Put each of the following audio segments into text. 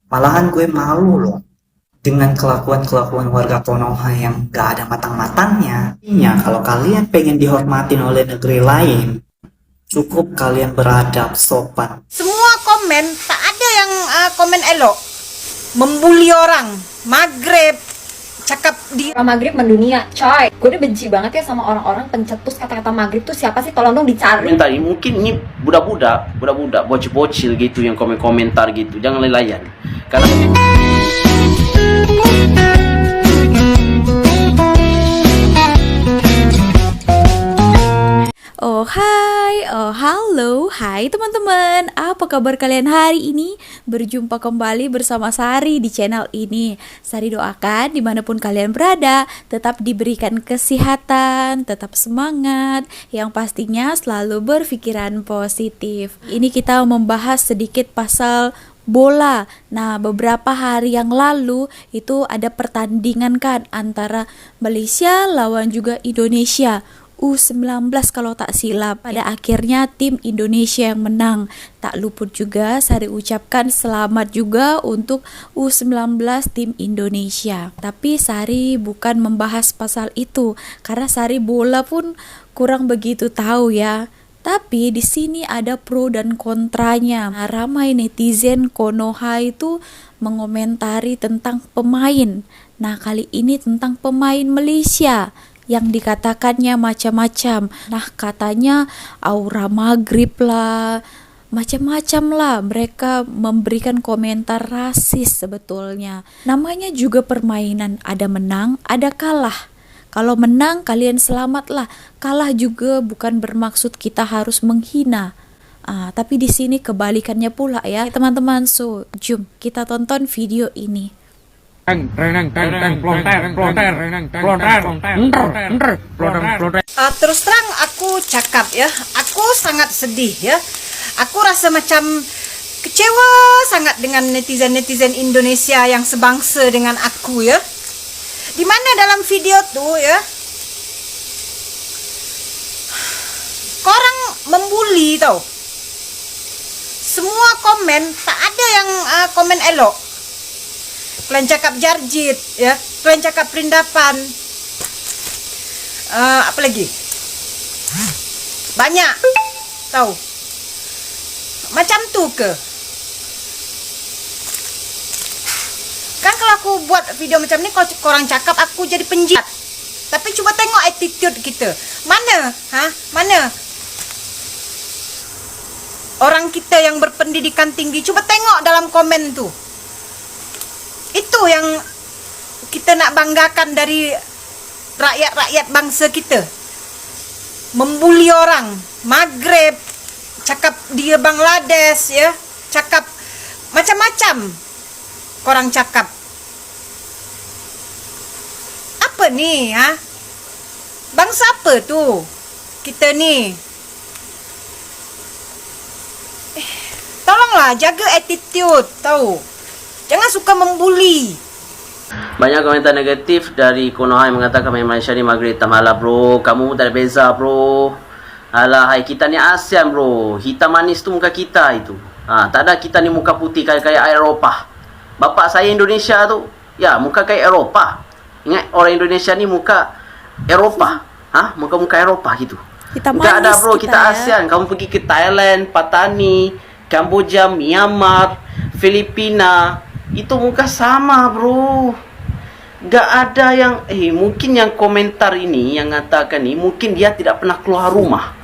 Malahan gue malu loh dengan kelakuan-kelakuan warga Konoha yang gak ada matang-matangnya. Intinya kalau kalian pengen dihormatin oleh negeri lain, cukup kalian beradab, sopan. Semua komen, tak ada yang komen elok. Membuli orang, Maghrib, cakap di Orang maghrib mendunia, coy. Gue udah benci banget ya sama orang-orang pencetus kata-kata maghrib tuh siapa sih? Tolong dong dicari. Komentar ini mungkin ini budak-budak, bocil-bocil gitu yang komentar gitu. Jangan layan. Karena Oh hai, oh halo, hai teman-teman. Apa kabar kalian hari ini? Berjumpa kembali bersama Sari di channel ini. Sari doakan dimanapun kalian berada, tetap diberikan kesehatan, tetap semangat, yang pastinya selalu berpikiran positif. Ini kita membahas sedikit pasal bola. Nah, beberapa hari yang lalu itu ada pertandingan kan antara Malaysia lawan juga Indonesia. U19 kalau tak silap. Pada akhirnya tim Indonesia yang menang. Tak luput juga Sari ucapkan selamat juga untuk U19 tim Indonesia. Tapi Sari bukan membahas pasal itu karena Sari bola pun kurang begitu tahu ya. Tapi di sini ada pro dan kontranya. Nah, ramai netizen Konoha itu mengomentari tentang pemain. Nah, kali ini tentang pemain Malaysia yang dikatakannya macam-macam. Nah, katanya aura maghrib lah, macam-macam lah. Mereka memberikan komentar rasis sebetulnya. Namanya juga permainan, ada menang, ada kalah. Kalau menang kalian selamatlah, kalah juga bukan bermaksud kita harus menghina. Tapi di sini kebalikannya pula ya teman-teman. So, jom kita tonton video ini. terus terang aku cakap ya, aku sangat sedih ya. Aku rasa macam kecewa sangat dengan netizen-netizen Indonesia yang sebangsa dengan aku ya. Di mana dalam video tuh ya, korang membuli tau. Semua komen, tak ada yang komen elok. Kalian cakap jarjit ya, kalian cakap perindapan. Apa lagi? Banyak tahu. Macam tu ke? Kan kalau aku buat video macam ni, kalau korang cakap aku jadi penjilat. Tapi cuba tengok attitude kita. Mana? Mana? Orang kita yang berpendidikan tinggi, coba tengok dalam komen tu. Itu yang kita nak banggakan dari rakyat-rakyat bangsa kita. Membuli orang, Maghrib, cakap dia Bangladesh ya, cakap macam-macam. Korang cakap. Apa ni Bangsa apa tu? Kita ni. Tolonglah jaga attitude, tahu. Jangan suka membuli. banyak komentar negatif dari Konoha yang mengatakan main Malaysia ni maghrib tak malah bro. Kamu tak ada beza bro. Alah, hai kita ni ASEAN bro. Hitam manis tu muka kita itu. Tak ada kita ni muka putih kayak Eropah. Bapak saya Indonesia tu, ya muka kayak Eropah. Ingat orang Indonesia ni muka Eropah. Muka-muka Eropah gitu. Hitam Enggak ada manis bro, kita ya. ASEAN. Kamu pergi ke Thailand, Patani, Kamboja, Myanmar, Filipina, itu muka sama bro. Gak ada yang mungkin yang komentar ini yang mengatakan ni mungkin dia tidak pernah keluar rumah.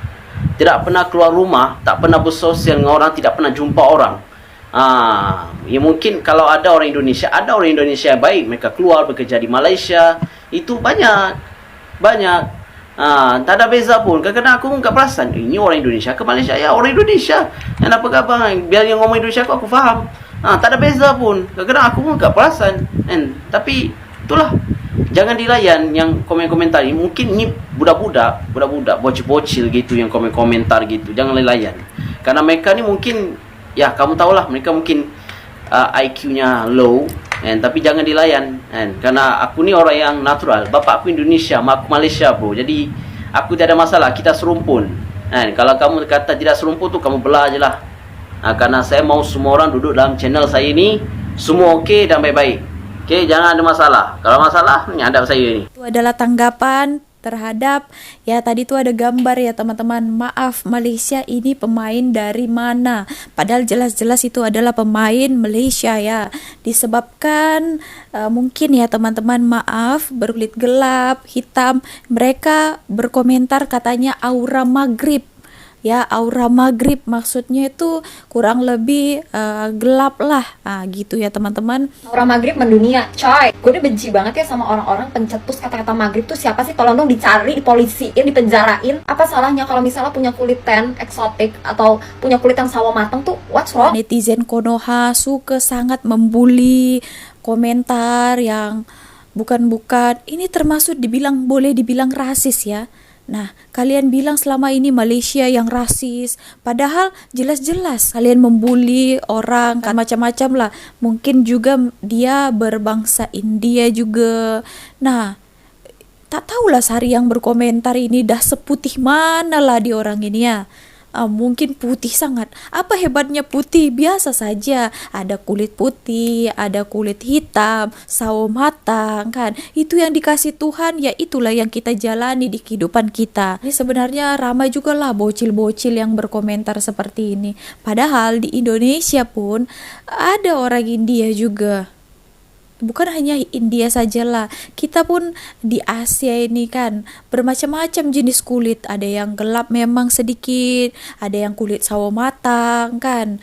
Tidak pernah keluar rumah, tak pernah bersosial dengan orang, tidak pernah jumpa orang. Ya mungkin kalau ada orang Indonesia yang baik, mereka keluar bekerja di Malaysia, itu banyak. Tak ada beza pun. Kadang-kadang aku tak perasan, ini orang Indonesia ke Malaysia? Ya orang Indonesia. Yang apa khabar? Biar yang ngomong Indonesia aku faham. Tak ada beza pun. Kadang-kadang aku pun tak perasan. Tapi itulah, jangan dilayan yang komen-komentar ini. Mungkin ini budak-budak, bocil-bocil gitu yang komen-komentar gitu. Jangan layan. Karena mereka ni mungkin, ya kamu tahulah, mereka mungkin IQ-nya low. Tapi jangan dilayan. Karena aku ni orang yang natural. Bapak aku Indonesia, mak aku Malaysia bro. Jadi aku tak ada masalah, kita serumpun. Kalau kamu kata tidak serumpun tu, kamu belah je lah. Karena saya mau semua orang duduk dalam channel saya ni semua okey dan baik-baik. Okey, jangan ada masalah. Kalau masalah, ni hadap saya ni. Itu adalah tanggapan terhadap ya tadi tuh ada gambar ya teman-teman. Maaf, Malaysia ini pemain dari mana? Padahal jelas-jelas itu adalah pemain Malaysia ya. Disebabkan mungkin ya teman-teman, maaf, berkulit gelap, hitam, mereka berkomentar katanya aura Maghrib. Ya, aura Maghrib maksudnya itu kurang lebih gelap lah. Gitu ya teman-teman. Aura maghrib mendunia, coy. Gue udah benci banget ya sama orang-orang pencetus kata-kata maghrib tuh siapa sih? Tolong dong dicari, dipolisiin, dipenjarain. Apa salahnya kalau misalnya punya kulit tan eksotik atau punya kulit yang sawo mateng tuh what's wrong? Netizen Konoha suka sangat membuli, komentar yang bukan-bukan. Ini termasuk boleh dibilang rasis ya. Nah, kalian bilang selama ini Malaysia yang rasis, padahal jelas-jelas kalian membuli orang kan macam-macam lah. Mungkin juga dia berbangsa India juga. Nah, tak tahulah Sari yang berkomentar ini dah seputih mana lah di orang ini ya. Mungkin putih sangat. Apa hebatnya putih? Biasa saja. Ada kulit putih, ada kulit hitam, sawo matang kan. Itu yang dikasih Tuhan, ya itulah yang kita jalani di kehidupan kita. Ini sebenarnya ramai juga lah bocil-bocil yang berkomentar seperti ini. Padahal di Indonesia pun ada orang India juga. Bukan hanya India sajalah, kita pun di Asia ini kan bermacam-macam jenis kulit. Ada yang gelap memang sedikit, ada yang kulit sawo matang kan.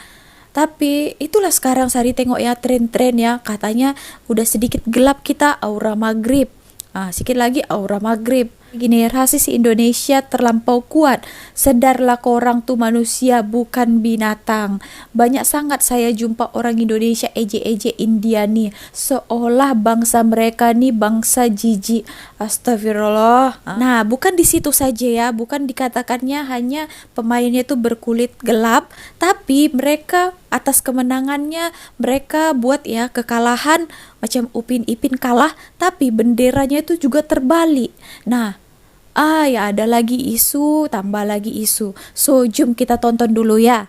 Tapi itulah sekarang Sari tengok ya tren-tren ya, katanya udah sedikit gelap kita aura Maghrib. Sikit lagi aura Maghrib. Gini, rasis Indonesia terlampau kuat. Sedarlah korang tuh manusia bukan binatang. Banyak sangat saya jumpa orang Indonesia ejek-ejek India nih, seolah bangsa mereka nih bangsa jijik. Astagfirullah. Nah, bukan di situ saja ya, bukan dikatakannya hanya pemainnya tuh berkulit gelap, tapi mereka atas kemenangannya mereka buat ya kekalahan, macam Upin Ipin kalah tapi benderanya itu juga terbalik. Nah, ya ada lagi isu, tambah lagi isu. So, jom kita tonton dulu ya.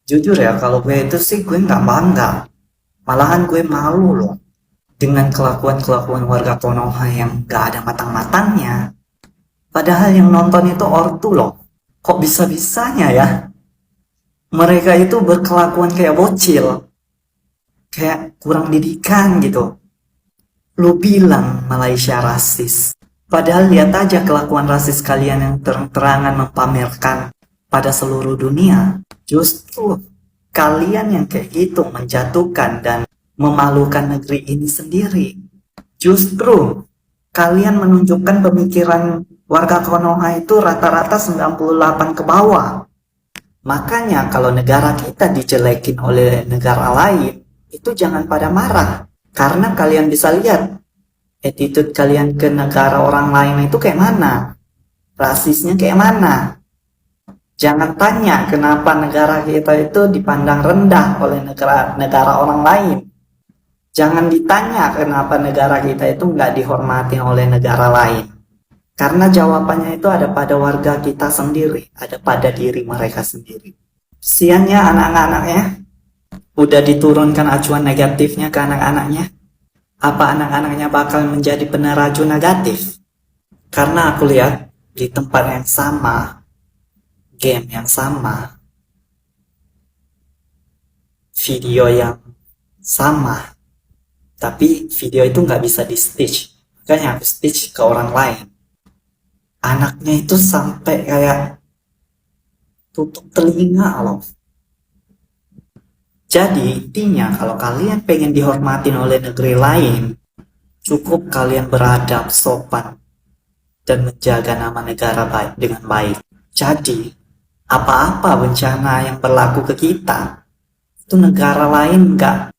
Jujur ya, kalau gue itu sih gue nggak bangga. Malahan gue malu loh dengan kelakuan-kelakuan warga Konoha yang gak ada matang-matangnya. Padahal yang nonton itu ortu loh. Kok bisa-bisanya ya? Mereka itu berkelakuan kayak bocil. Kayak kurang didikan gitu. Lu bilang Malaysia rasis. Padahal lihat aja kelakuan rasis kalian yang terang-terangan mempamerkan pada seluruh dunia. Justru kalian yang kayak gitu menjatuhkan dan memalukan negeri ini sendiri. Justru kalian menunjukkan pemikiran warga Konoha itu rata-rata 98 ke bawah. Makanya kalau negara kita dijelekin oleh negara lain, itu jangan pada marah. Karena kalian bisa lihat attitude kalian ke negara orang lain itu kayak mana. Rasisnya kayak mana. Jangan tanya kenapa negara kita itu dipandang rendah oleh negara orang lain. Jangan ditanya kenapa negara kita itu nggak dihormati oleh negara lain. Karena jawabannya itu ada pada warga kita sendiri, ada pada diri mereka sendiri. Siannya anak-anaknya, udah diturunkan acuan negatifnya ke anak-anaknya. Apa anak-anaknya bakal menjadi peneraju negatif? Karena aku lihat di tempat yang sama, game yang sama, video yang sama, tapi video itu nggak bisa di stitch, makanya aku stitch ke orang lain. Anaknya itu sampai kayak tutup telinga loh. Jadi intinya kalau kalian pengen dihormatin oleh negeri lain, cukup kalian beradab, sopan, dan menjaga nama negara dengan baik. Jadi apa-apa bencana yang berlaku ke kita, itu negara lain nggak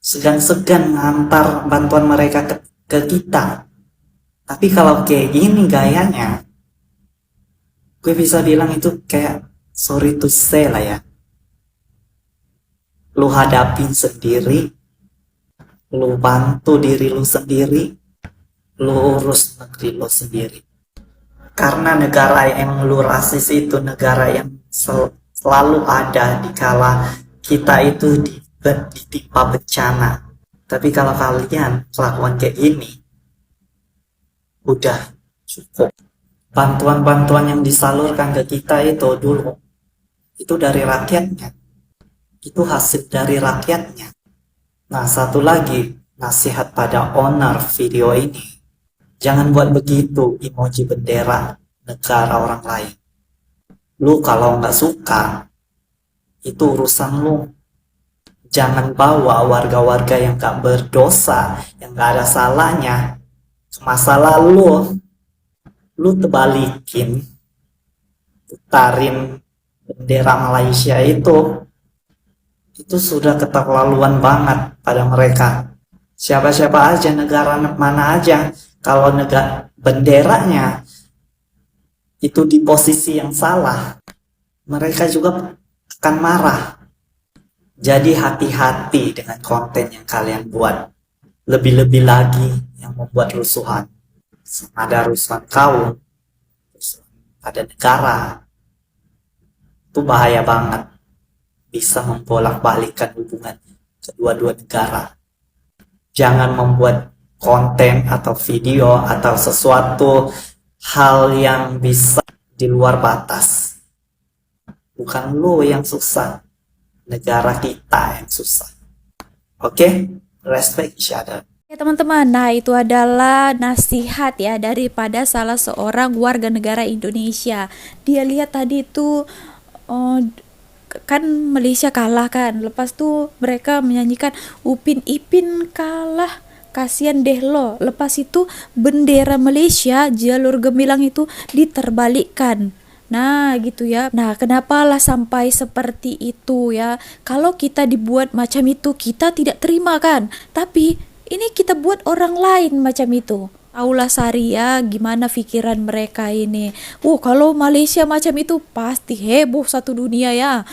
segan-segan ngantar bantuan mereka ke kita. Tapi kalau kayak gini gayanya, gue bisa bilang itu kayak sorry to say lah ya. Lu hadapin sendiri, lu bantu diri lu sendiri, lu urus negeri lu sendiri. Karena negara yang lu rasis itu negara yang selalu ada di kala kita itu ditimpa bencana. Tapi kalau kalian kelakuan kayak ini, udah cukup. Bantuan-bantuan yang disalurkan ke kita itu dulu, itu dari rakyatnya. Itu hasil dari rakyatnya. Nah, satu lagi, nasihat pada owner video ini. Jangan buat begitu emoji bendera negara orang lain. Lu kalau nggak suka, itu urusan lu. Jangan bawa warga-warga yang nggak berdosa, yang nggak ada salahnya ke masa lalu. Lu terbalikin, putarin bendera Malaysia itu sudah keterlaluan banget pada mereka. Siapa-siapa aja, negara mana aja, kalau benderanya itu di posisi yang salah, mereka juga akan marah. Jadi hati-hati dengan konten yang kalian buat. Lebih-lebih lagi yang membuat rusuhan. Ada rusuhan kaum, rusuhan pada negara. Itu bahaya banget. Bisa membolak-balikkan hubungan kedua-dua negara. Jangan membuat konten atau video atau sesuatu hal yang bisa di luar batas. Bukan lo yang susah, negara kita yang susah. Oke? Respect each other. Ya teman-teman, nah itu adalah nasihat ya daripada salah seorang warga negara Indonesia. Dia lihat tadi itu kan Malaysia kalah kan, lepas tuh mereka menyanyikan Upin Ipin kalah, kasihan deh lo. Lepas itu bendera Malaysia jalur gemilang itu diterbalikkan. Nah gitu ya. Nah kenapa lah sampai seperti itu ya. Kalau kita dibuat macam itu kita tidak terima kan, tapi ini kita buat orang lain macam itu. Taulah Sari ya gimana pikiran mereka ini. Kalau Malaysia macam itu pasti heboh satu dunia ya.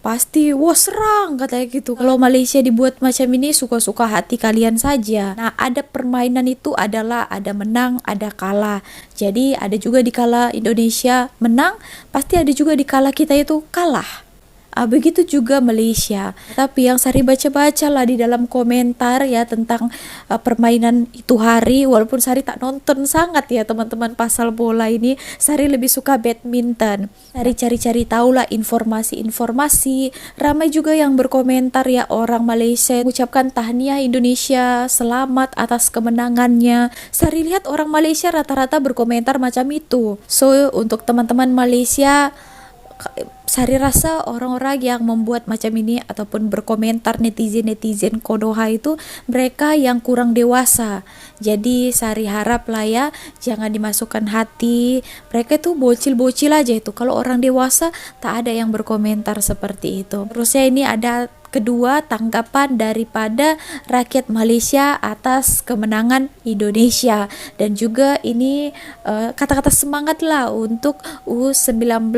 Pasti serang katanya gitu. Kalau Malaysia dibuat macam ini suka-suka hati kalian saja. Nah ada permainan itu adalah ada menang ada kalah. Jadi ada juga di kala Indonesia menang, pasti ada juga di kala kita itu kalah. Begitu juga Malaysia. Tapi yang Sari baca-baca lah di dalam komentar ya tentang permainan itu hari, walaupun Sari tak nonton sangat ya teman-teman pasal bola ini, Sari lebih suka badminton. Sari cari-cari tahu lah informasi-informasi. Ramai juga yang berkomentar ya orang Malaysia mengucapkan tahniah Indonesia selamat atas kemenangannya. Sari lihat orang Malaysia rata-rata berkomentar macam itu. So untuk teman-teman Malaysia, Sari rasa orang-orang yang membuat macam ini ataupun berkomentar netizen kodoha itu mereka yang kurang dewasa. Jadi Sari harap lah ya jangan dimasukkan hati. Mereka itu bocil-bocil aja itu. Kalau orang dewasa tak ada yang berkomentar seperti itu. Terusnya ini ada kedua tanggapan daripada rakyat Malaysia atas kemenangan Indonesia, dan juga ini kata-kata semangat lah untuk U19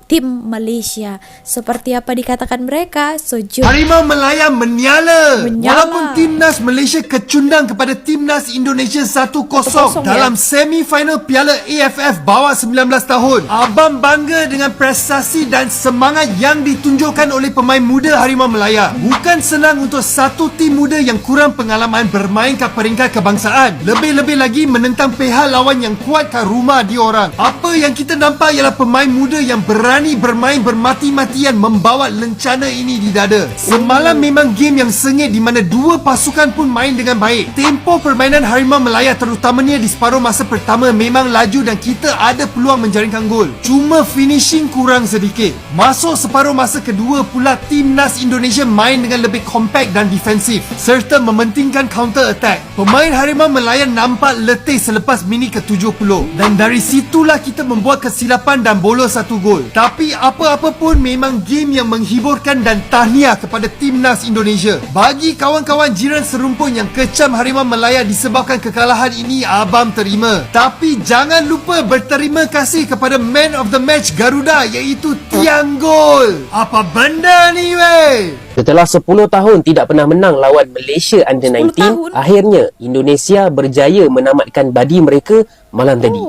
tim Malaysia. Seperti apa dikatakan mereka, Harimau Melaya menyala. Walaupun timnas Malaysia kecundang kepada timnas Indonesia 1-0 dalam semifinal Piala AFF bawah 19 tahun. Abang bangga dengan prestasi dan semangat yang ditunjukkan oleh pemain muda Harimau Melaya. Bukan senang untuk satu tim muda yang kurang pengalaman bermain ke peringkat kebangsaan. Lebih-lebih lagi menentang pihak lawan yang kuat kat rumah diorang. Apa yang kita nampak ialah pemain muda yang berani bermain bermati-matian membawa lencana ini di dada. Semalam memang game yang sengit di mana dua pasukan pun main dengan baik. Tempo permainan Harimau Melaya terutamanya di separuh masa pertama memang laju dan kita ada peluang menjaringkan gol. Cuma finishing kurang sedikit. Masuk separuh masa kedua pula timnas Indonesia main dengan lebih compact dan defensif serta mementingkan counter attack. Pemain Harimau Melaya nampak letih selepas minit ke-70 dan dari situlah kita membuat kesilapan dan bolos satu gol. Tapi apa-apa pun memang game yang menghiburkan dan tahniah kepada timnas Indonesia. Bagi kawan-kawan jiran serumpun yang kecam Harimau Melaya disebabkan kekalahan ini, abang terima. Tapi jangan lupa berterima kasih kepada man of the match Garuda iaitu tiang gol. Apa benda ni weh? Setelah 10 tahun tidak pernah menang lawan Malaysia Under 19, akhirnya Indonesia berjaya menamatkan badi mereka malam tadi.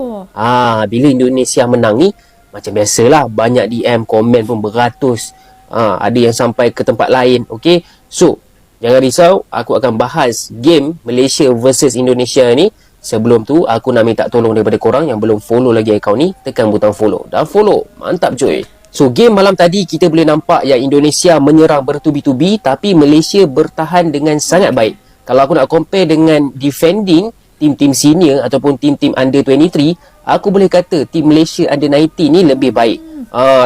Bila Indonesia menang ni, macam biasalah, banyak DM, komen pun beratus. Ada yang sampai ke tempat lain. Okay, so jangan risau, aku akan bahas game Malaysia versus Indonesia ni. Sebelum tu, aku nak minta tolong daripada korang yang belum follow lagi akaun ni, tekan butang follow. Dah follow, mantap cuy. So game malam tadi kita boleh nampak yang Indonesia menyerang bertubi-tubi, tapi Malaysia bertahan dengan sangat baik. Kalau aku nak compare dengan defending tim-tim senior ataupun tim-tim under 23, aku boleh kata tim Malaysia under 19 ni lebih baik.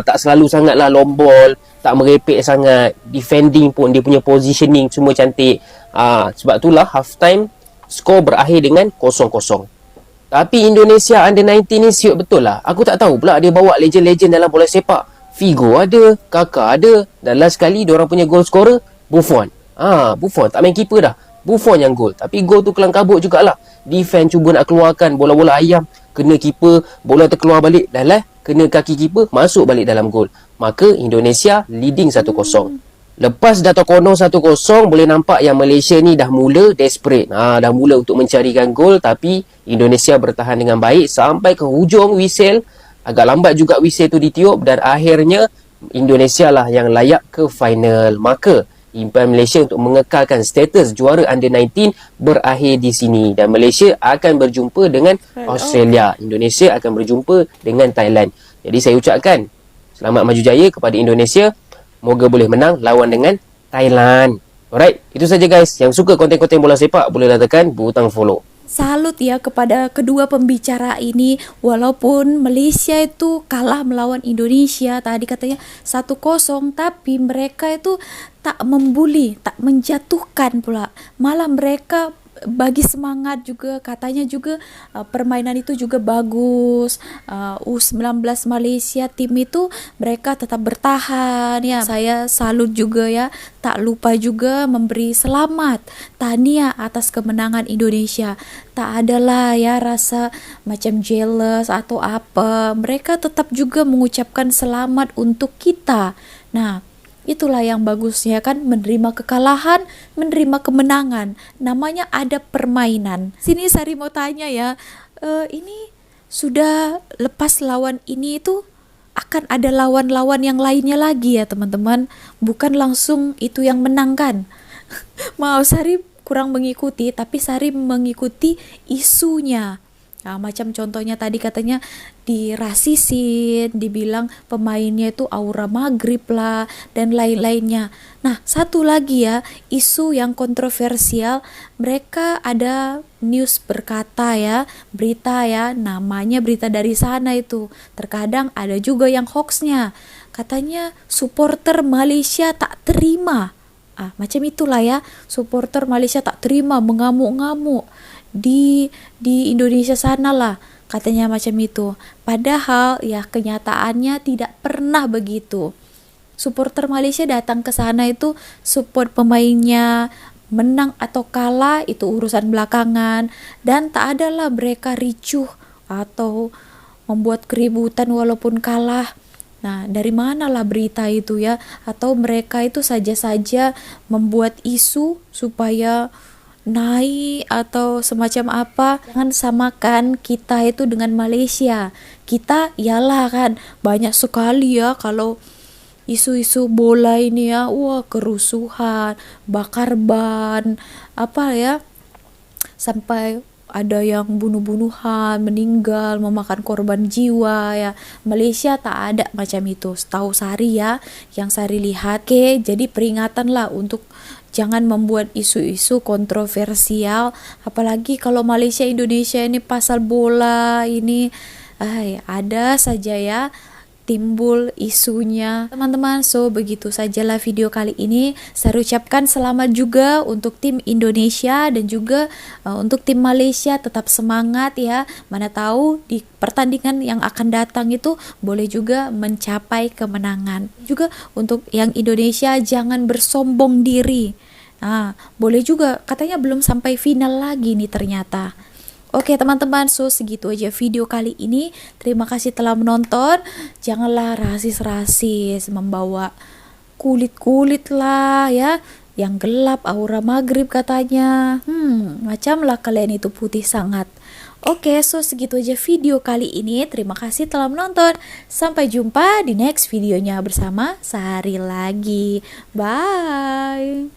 Tak selalu sangatlah long ball, tak merepek sangat. Defending pun dia punya positioning semua cantik. Sebab itulah half time skor berakhir dengan 0-0. Tapi Indonesia under 19 ni siut betul lah. Aku tak tahu pula dia bawa legend-legend dalam bola sepak. Figo ada, Kakak ada, dan last kali diorang punya goal scorer Buffon. Buffon tak main keeper dah. Buffon yang gol. Tapi gol tu kelang kabut jugalah. Defend cuba nak keluarkan bola-bola ayam, kena keeper, bola terkeluar balik, dah lah, kena kaki keeper, masuk balik dalam gol. Maka Indonesia leading 1-0. Lepas dah terkono 1-0, boleh nampak yang Malaysia ni dah mula desperate. Dah mula untuk mencarikan gol, tapi Indonesia bertahan dengan baik sampai ke hujung whistle. Agak lambat juga whistle tu ditiup dan akhirnya Indonesia lah yang layak ke final. Maka impian Malaysia untuk mengekalkan status juara under 19 berakhir di sini dan Malaysia akan berjumpa dengan Australia. Indonesia akan berjumpa dengan Thailand. Jadi saya ucapkan selamat maju jaya kepada Indonesia. Moga boleh menang lawan dengan Thailand. Alright, itu saja guys. Yang suka konten-konten bola sepak bolehlah tekan butang follow. Salut ya kepada kedua pembicara ini. Walaupun Malaysia itu kalah melawan Indonesia, tadi katanya 1-0, tapi mereka itu tak membuli, tak menjatuhkan pula. Malah mereka bagi semangat juga, katanya juga permainan itu juga bagus. U19 Malaysia tim itu mereka tetap bertahan ya. Saya salut juga ya. Tak lupa juga memberi selamat tahniah atas kemenangan Indonesia. Tak adalah ya rasa macam jealous atau apa. Mereka tetap juga mengucapkan selamat untuk kita. Nah, itulah yang bagusnya kan, menerima kekalahan, menerima kemenangan. Namanya ada permainan. Sini Sari mau tanya ya, ini sudah lepas lawan ini itu akan ada lawan-lawan yang lainnya lagi ya teman-teman. Bukan langsung itu yang menang kan. Maaf Sari kurang mengikuti, tapi Sari mengikuti isunya. Macam contohnya tadi katanya dirasisin, dibilang pemainnya itu aura Maghrib lah dan lain-lainnya. Nah, satu lagi ya, isu yang kontroversial, mereka ada news berkata ya, berita ya, namanya berita dari sana itu. Terkadang ada juga yang hoaxnya. Katanya supporter Malaysia tak terima. Macam itulah ya, supporter Malaysia tak terima, mengamuk-ngamuk di Indonesia sana lah, katanya macam itu. Padahal ya kenyataannya tidak pernah begitu. Supporter Malaysia datang ke sana itu support pemainnya, menang atau kalah itu urusan belakangan, dan tak adalah mereka ricuh atau membuat keributan walaupun kalah. Nah, dari manalah berita itu ya? Atau mereka itu saja-saja membuat isu supaya naik atau semacam apa. Jangan samakan kita itu dengan Malaysia. Kita ialah kan banyak sekali ya kalau isu-isu bola ini ya, wah kerusuhan, bakar ban, apa ya, sampai ada yang bunuh-bunuhan, meninggal, memakan korban jiwa ya. Malaysia tak ada macam itu. Setahu Sari ya, yang Sari lihat. Oke, jadi peringatan lah untuk jangan membuat isu-isu kontroversial. Apalagi kalau Malaysia Indonesia ini pasal bola ini, ada saja ya timbul isunya teman-teman. So begitu sajalah video kali ini. Saya ucapkan selamat juga untuk tim Indonesia dan juga untuk tim Malaysia. Tetap semangat ya, mana tahu di pertandingan yang akan datang itu boleh juga mencapai kemenangan. Juga untuk yang Indonesia jangan bersombong diri. Boleh juga, katanya belum sampai final lagi nih ternyata. Oke teman-teman, so segitu aja video kali ini. Terima kasih telah menonton. Janganlah rasis-rasis, membawa kulit-kulit lah ya, yang gelap, aura Maghrib katanya. Macam lah kalian itu putih sangat. Oke, so segitu aja video kali ini. Terima kasih telah menonton. Sampai jumpa di next videonya bersama Sehari Lagi. Bye.